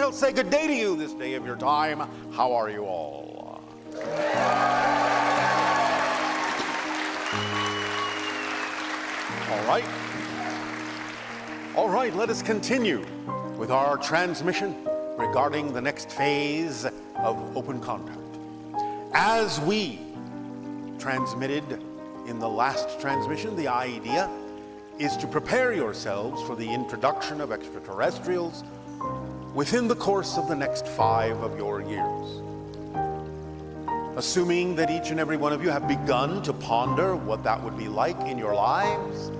shall say good day to you this day of your time. How are you all? All right, let us continue with our transmission regarding the next phase of open contact. As we transmitted in the last transmission, the idea is to prepare yourselves for the introduction of extraterrestrials within the course of the next 5 of your years. Assuming that each and every one of you have begun to ponder what that would be like in your lives,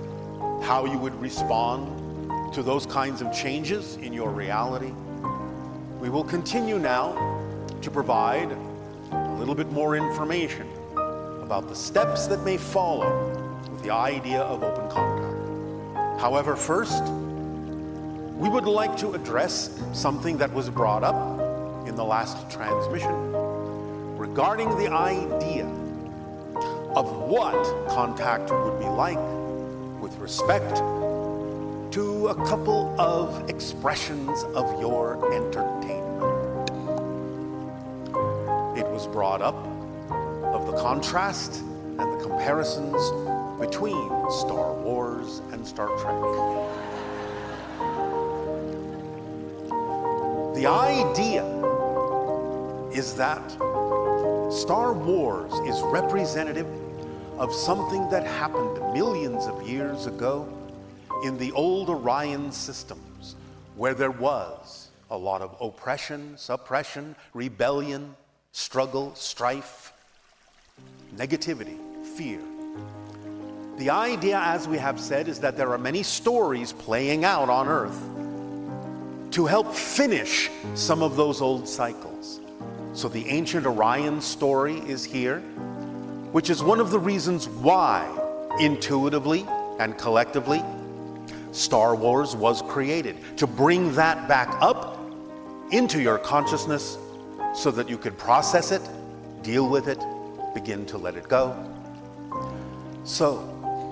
how you would respond to those kinds of changes in your reality, we will continue now to provide a little bit more information about the steps that may follow with the idea of open contact. However, first, we would like to address something that was brought up in the last transmission regarding the idea of what contact would be like with respect to a couple of expressions of your entertainment. It was brought up of the contrast and the comparisons between Star Wars and Star Trek. The idea is that Star Wars is representative of something that happened millions of years ago in the old Orion systems, where there was a lot of oppression, suppression, rebellion, struggle, strife, negativity, fear. The idea, as we have said, is that there are many stories playing out on Earth to help finish some of those old cycles. So the ancient Orion story is here, which is one of the reasons why, intuitively and collectively, Star Wars was created, to bring that back up into your consciousness so that you could process it, deal with it, begin to let it go. So,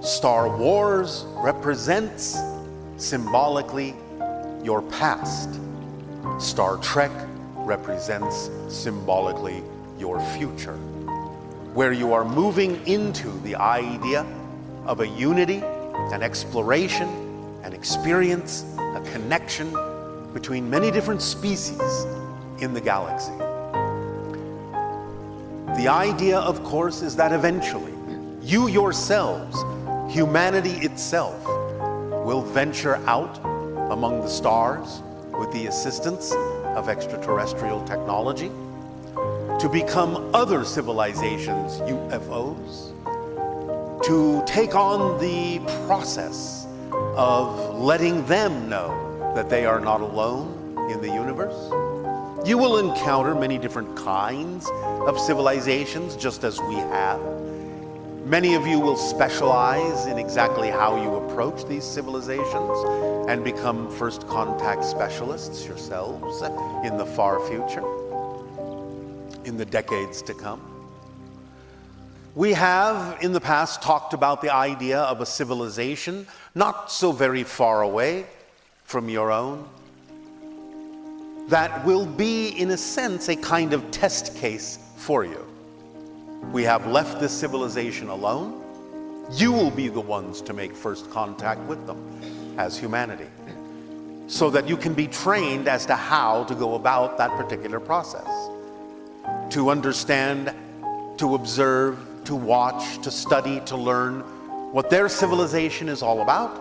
Star Wars represents symbolically your past. Star Trek represents symbolically your future, where you are moving into the idea of a unity, an exploration, an experience, a connection between many different species in the galaxy. The idea, of course, is that eventually you yourselves, humanity itself, will venture out among the stars with the assistance of extraterrestrial technology to become other civilizations, UFOs, to take on the process of letting them know that they are not alone in the universe. You will encounter many different kinds of civilizations, just as we have. Many of you will specialize in exactly how you approach these civilizations and become first contact specialists yourselves in the far future, in the decades to come. We have in the past talked about the idea of a civilization not so very far away from your own that will be, in a sense, a kind of test case for you. We have left this civilization alone. You will be the ones to make first contact with them as humanity, so that you can be trained as to how to go about that particular process, to understand, to observe, to watch, to study, to learn what their civilization is all about.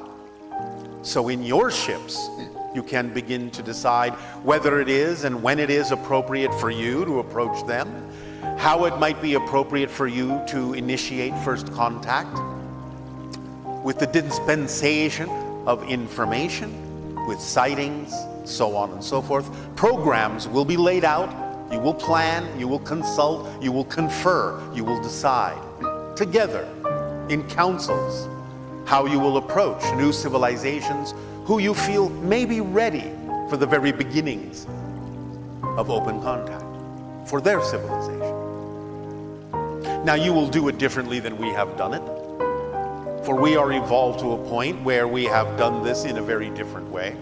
So in your ships, you can begin to decide whether it is and when it is appropriate for you to approach them, how it might be appropriate for you to initiate first contact with the dispensation of information, with sightings, so on and so forth. Programs will be laid out. You will plan, you will consult, you will confer, you will decide together in councils how you will approach new civilizations who you feel may be ready for the very beginnings of open contact for their civilization. Now, you will do it differently than we have done it, for we are evolved to a point where we have done this in a very different way.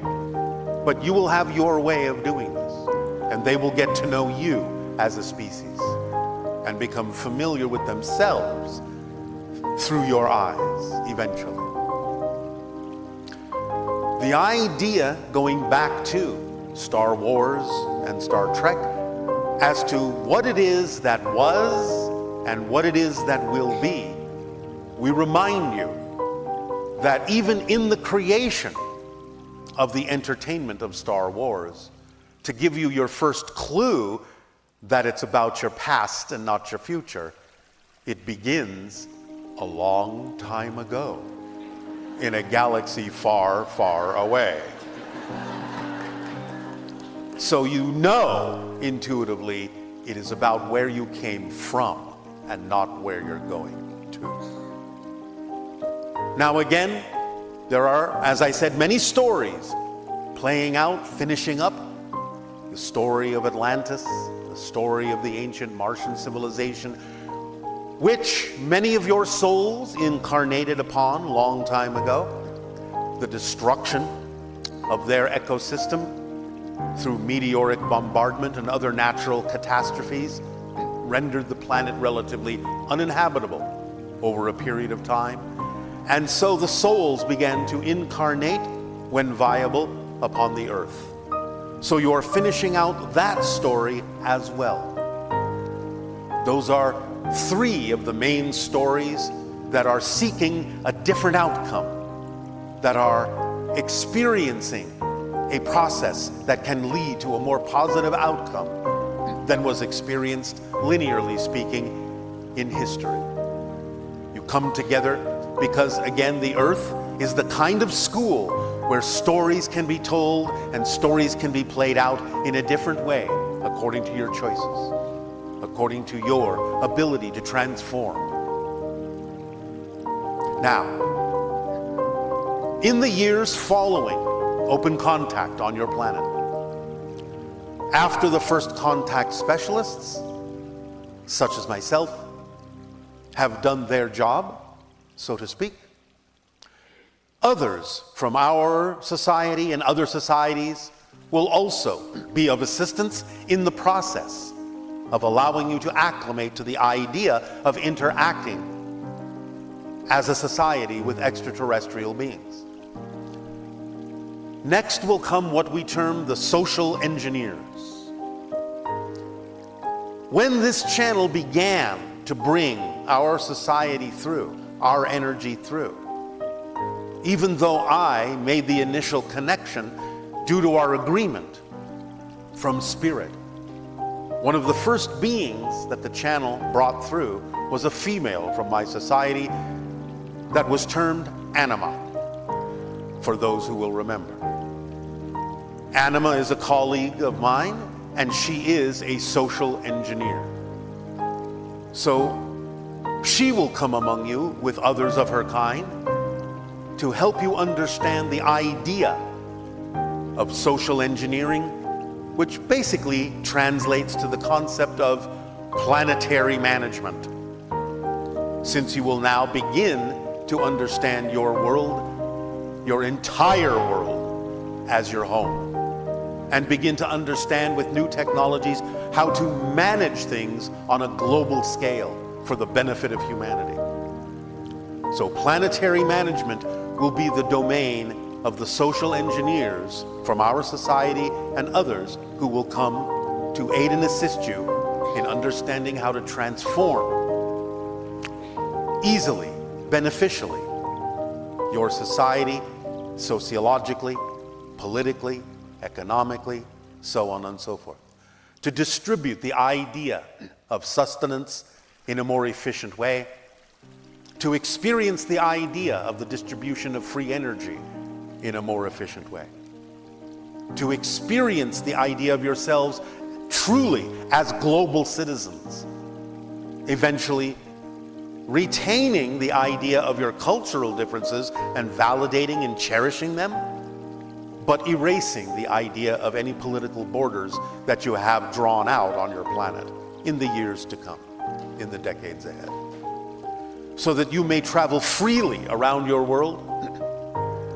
But you will have your way of doing this. and they will get to know you as a species and become familiar with themselves through your eyes eventually. The idea, going back to Star Wars and Star Trek, as to what it is that was and what it is that will be, we remind you that even in the creation of the entertainment of Star Wars, to give you your first clue that it's about your past and not your future, it begins a long time ago in a galaxy far, far away. So you know intuitively it is about where you came from and not where you're going to. Now again, there are, as I said, many stories playing out, finishing up. The story of Atlantis, the story of the ancient Martian civilization, which many of your souls incarnated upon long time ago. The destruction of their ecosystem through meteoric bombardment and other natural catastrophes rendered the planet relatively uninhabitable over a period of time. And so the souls began to incarnate, when viable, upon the earth. So you are finishing out that story as well. Those are three of the main stories that are seeking a different outcome, that are experiencing a process that can lead to a more positive outcome than was experienced, linearly speaking, in history. You come together because, again, the earth is the kind of school where stories can be told and stories can be played out in a different way, according to your choices, according to your ability to transform. Now, in the years following open contact on your planet, after the first contact specialists, such as myself, have done their job, so to speak, others from our society and other societies will also be of assistance in the process of allowing you to acclimate to the idea of interacting as a society with extraterrestrial beings. Next will come what we term the social engineers. When this channel began to bring our society through, our energy through, even though I made the initial connection due to our agreement from Spirit, one of the first beings that the channel brought through was a female from my society that was termed Anima, for those who will remember. Anima is a colleague of mine, and she is a social engineer. So she will come among you with others of her kind to help you understand the idea of social engineering, which basically translates to the concept of planetary management. Since you will now begin to understand your world, your entire world, as your home, and begin to understand with new technologies how to manage things on a global scale for the benefit of humanity. So planetary management will be the domain of the social engineers from our society and others who will come to aid and assist you in understanding how to transform easily, beneficially, your society, sociologically, politically, economically, so on and so forth. To distribute the idea of sustenance in a more efficient way, to experience the idea of the distribution of free energy in a more efficient way, to experience the idea of yourselves truly as global citizens, eventually retaining the idea of your cultural differences and validating and cherishing them, but erasing the idea of any political borders that you have drawn out on your planet in the years to come, in the decades ahead, so that you may travel freely around your world,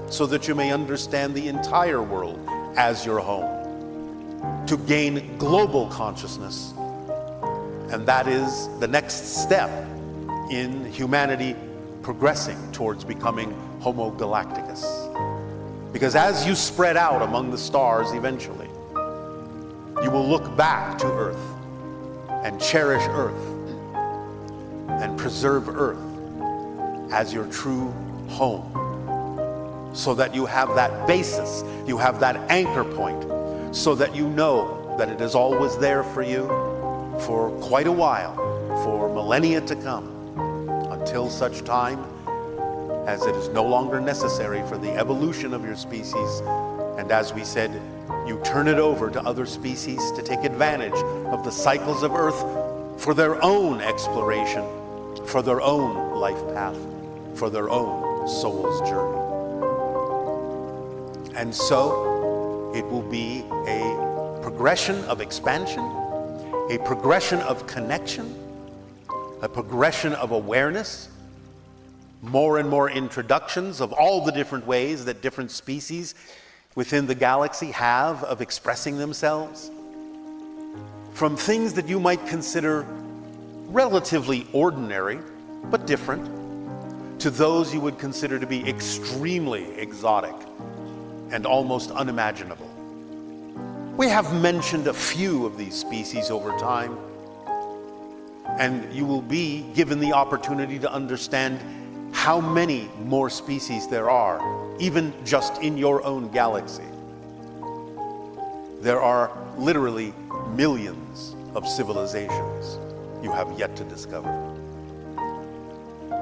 so that you may understand the entire world as your home. to gain global consciousness. And that is the next step in humanity progressing towards becoming Homo Galacticus. Because as you spread out among the stars eventually, you will look back to Earth and cherish Earth and preserve Earth as your true home, so that you have that basis, you have that anchor point, so that you know that it is always there for you for quite a while, for millennia to come, until such time as it is no longer necessary for the evolution of your species. And as we said, you turn it over to other species to take advantage of the cycles of Earth for their own exploration, for their own life path, for their own soul's journey. And so it will be a progression of expansion, a progression of connection, a progression of awareness, more and more introductions of all the different ways that different species within the galaxy have of expressing themselves, from things that you might consider relatively ordinary but different, to those you would consider to be extremely exotic and almost unimaginable. We have mentioned a few of these species over time, and you will be given the opportunity to understand how many more species there are, even just in your own galaxy. There are literally millions of civilizations you have yet to discover.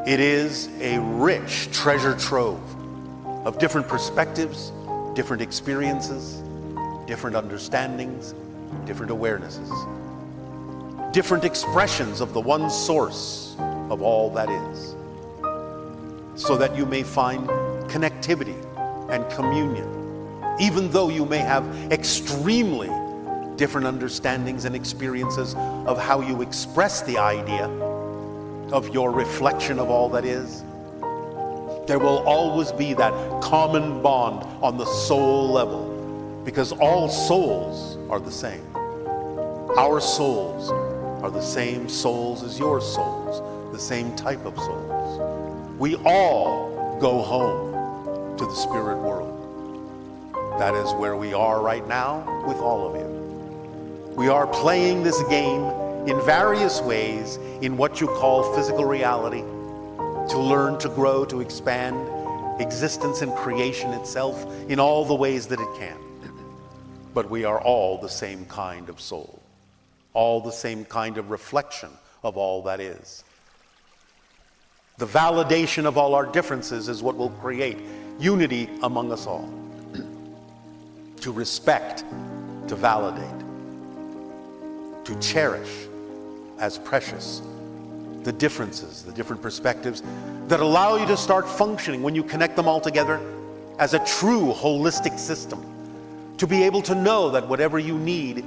It is a rich treasure trove of different perspectives, different experiences, different understandings, different awarenesses, different expressions of the one source of all that is, so that you may find connectivity and communion, even though you may have extremely different understandings and experiences of how you express the idea of your reflection of all that is. There will always be that common bond on the soul level, because all souls are the same. Our souls are the same souls as your souls, the same type of souls. We all go home to the spirit world. That is where we are right now with all of you. We are playing this game in various ways in what you call physical reality, to learn, to grow, to expand existence and creation itself in all the ways that it can. But we are all the same kind of soul, all the same kind of reflection of all that is. The validation of all our differences is what will create unity among us all. To respect, to validate, to cherish as precious the differences, the different perspectives that allow you to start functioning when you connect them all together as a true holistic system. To be able to know that whatever you need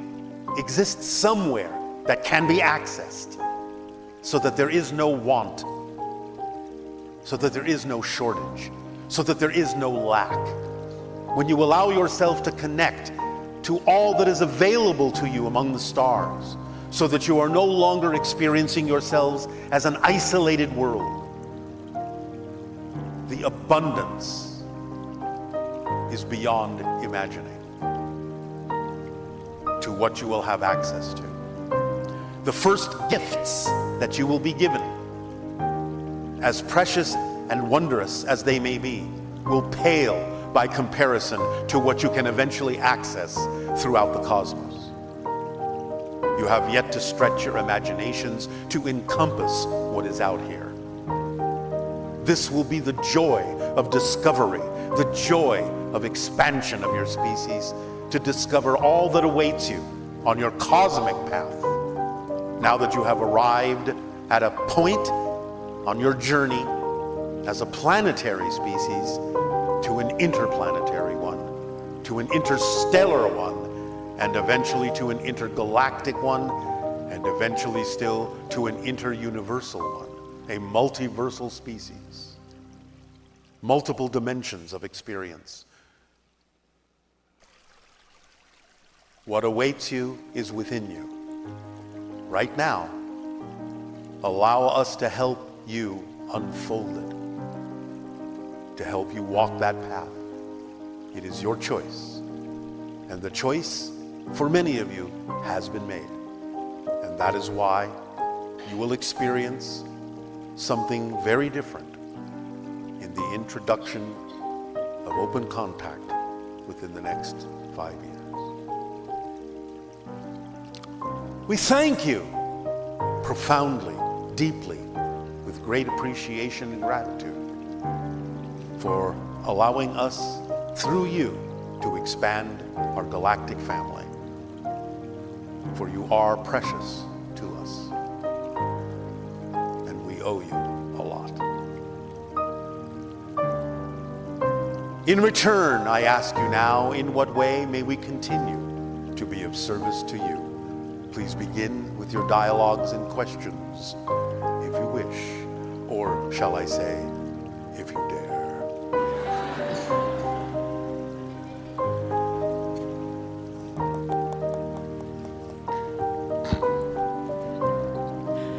exists somewhere that can be accessed, so that there is no want, so that there is no shortage, so that there is no lack. When you allow yourself to connect to all that is available to you among the stars, so that you are no longer experiencing yourselves as an isolated world, the abundance is beyond imagining to what you will have access to. The first gifts that you will be given, as precious and wondrous as they may be, will pale by comparison to what you can eventually access throughout the cosmos. You have yet to stretch your imaginations to encompass what is out here. This will be the joy of discovery, the joy of expansion of your species, to discover all that awaits you on your cosmic path, now that you have arrived at a point on your journey as a planetary species to an interplanetary one, to an interstellar one, and eventually to an intergalactic one, and eventually still to an interuniversal one, a multiversal species, multiple dimensions of experience. What awaits you is within you. Right now, allow us to help you unfold it, to help you walk that path. It is your choice. And the choice, for many of you, has been made. And that is why you will experience something very different in the introduction of open contact within the next 5 years. We thank you profoundly, deeply, with great appreciation and gratitude for allowing us, through you, to expand our galactic family. For you are precious to us, and we owe you a lot. In return, I ask you now, in what way may we continue to be of service to you? Please begin with your dialogues and questions, if you wish, or shall I say, if you dare.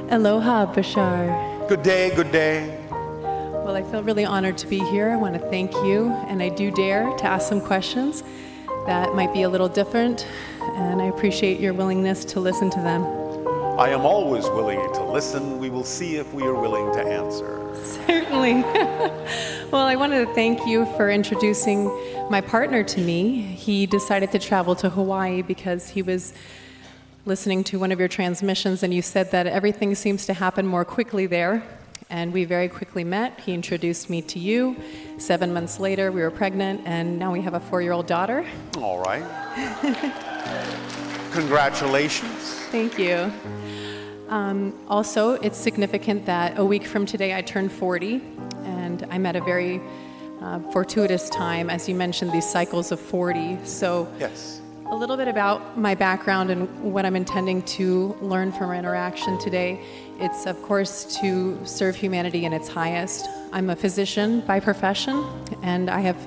Aloha, Bashar. Good day, good day. Well, I feel really honored to be here. I want to thank you, and I do dare to ask some questions that might be a little different, and I appreciate your willingness to listen to them. I am always willing to listen. We will see if we are willing to answer. Certainly. Well, I wanted to thank you for introducing my partner to me. He decided to travel to Hawaii because he was listening to one of your transmissions, and you said that everything seems to happen more quickly there. And we very quickly met. He introduced me to you. 7 months later, we were pregnant, and now we have a 4-year-old daughter. All right. Congratulations. Thank you. Also, it's significant that a week from today I turned 40, and I'm at a very fortuitous time, as you mentioned, these cycles of 40. So Yes. a little bit about my background and what I'm intending to learn from our interaction today. It's, of course, to serve humanity in its highest. I'm a physician by profession, and I have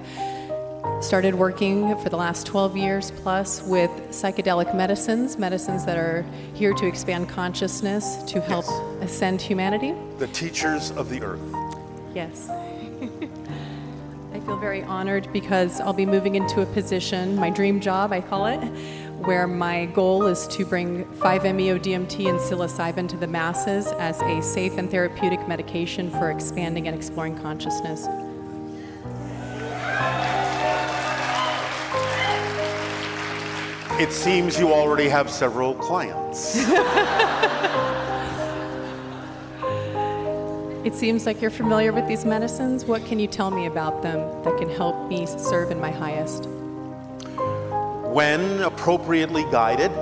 started working for the last 12 years plus with psychedelic medicines that are here to expand consciousness, to help ascend humanity. The teachers of the earth. Yes. I feel very honored because I'll be moving into a position, my dream job, I call it, where my goal is to bring 5-MeO-DMT and psilocybin to the masses as a safe and therapeutic medication for expanding and exploring consciousness. It seems you already have several clients. It seems like you're familiar with these medicines. What can you tell me about them that can help me serve in my highest? When appropriately guided,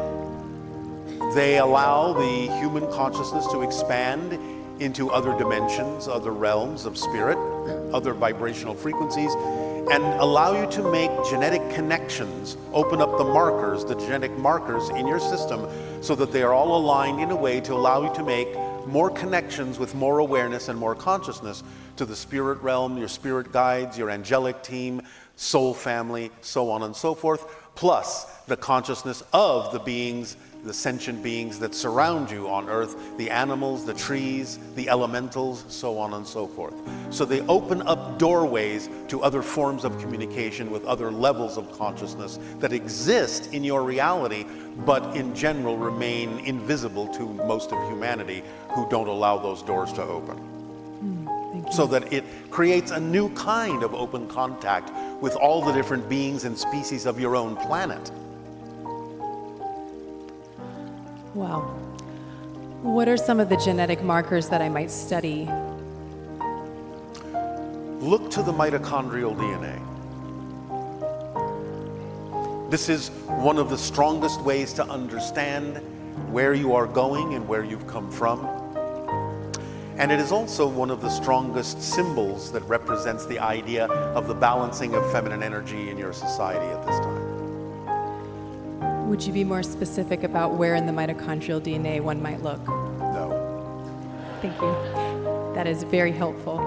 they allow the human consciousness to expand into other dimensions, other realms of spirit, other vibrational frequencies, and allow you to make genetic connections, open up the markers, the genetic markers in your system, so that they are all aligned in a way to allow you to make more connections with more awareness and more consciousness to the spirit realm, your spirit guides, your angelic team, soul family, so on and so forth, plus the consciousness of the beings, the sentient beings that surround you on earth, the animals, the trees, the elementals, so on and so forth. So they open up doorways to other forms of communication with other levels of consciousness that exist in your reality, but in general remain invisible to most of humanity who don't allow those doors to open. Thank you. So that it creates a new kind of open contact with all the different beings and species of your own planet. Wow. What are some of the genetic markers that I might study? Look to the mitochondrial DNA. This is one of the strongest ways to understand where you are going and where you've come from. And it is also one of the strongest symbols that represents the idea of the balancing of feminine energy in your society at this time. Would you be more specific about where in the mitochondrial DNA one might look? No. Thank you. That is very helpful.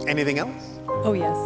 Anything else? Oh, yes.